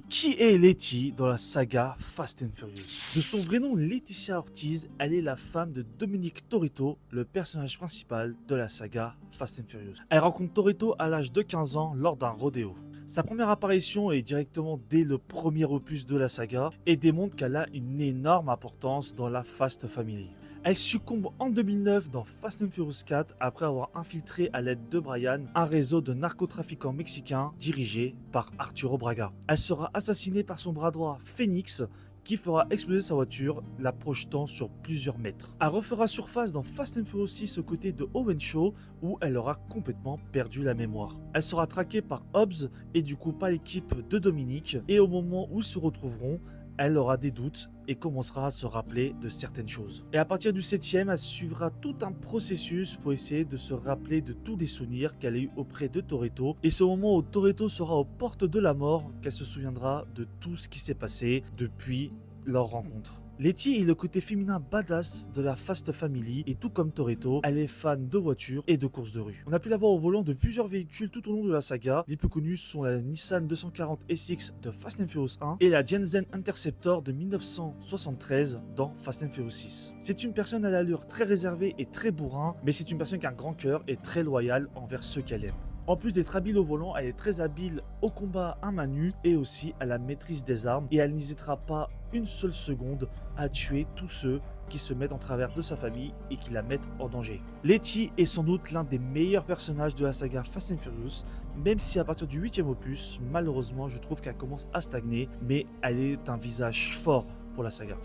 Qui est Letty dans la saga Fast and Furious? De son vrai nom Laetitia Ortiz, elle est la femme de Dominic Toretto, le personnage principal de la saga Fast and Furious. Elle rencontre Toretto à l'âge de 15 ans lors d'un rodéo. Sa première apparition est directement dès le premier opus de la saga et démontre qu'elle a une énorme importance dans la Fast Family. Elle succombe en 2009 dans Fast and Furious 4 après avoir infiltré à l'aide de Brian un réseau de narcotrafiquants mexicains dirigé par Arturo Braga. Elle sera assassinée par son bras droit Phoenix qui fera exploser sa voiture, la projetant sur plusieurs mètres. Elle refera surface dans Fast and Furious 6 aux côtés de Owen Shaw où elle aura complètement perdu la mémoire. Elle sera traquée par Hobbs et du coup par l'équipe de Dominic et au moment où ils se retrouveront, elle aura des doutes et commencera à se rappeler de certaines choses. Et à partir du 7e, elle suivra tout un processus pour essayer de se rappeler de tous les souvenirs qu'elle a eu auprès de Toretto. Et c'est au moment où Toretto sera aux portes de la mort qu'elle se souviendra de tout ce qui s'est passé depuis leur rencontre. Letty est le côté féminin badass de la Fast Family et tout comme Toretto, elle est fan de voitures et de courses de rue. On a pu la voir au volant de plusieurs véhicules tout au long de la saga. Les plus connus sont la Nissan 240 SX de Fast and Furious 1 et la Gen-Z Interceptor de 1973 dans Fast and Furious 6. C'est une personne à l'allure très réservée et très bourrin, mais c'est une personne qui a un grand cœur et très loyale envers ceux qu'elle aime. En plus d'être habile au volant, elle est très habile au combat à main nue et aussi à la maîtrise des armes et elle n'hésitera pas une seule seconde à tuer tous ceux qui se mettent en travers de sa famille et qui la mettent en danger. Letty est sans doute l'un des meilleurs personnages de la saga Fast and Furious, même si à partir du 8e opus, malheureusement je trouve qu'elle commence à stagner, mais elle est un visage fort pour la saga.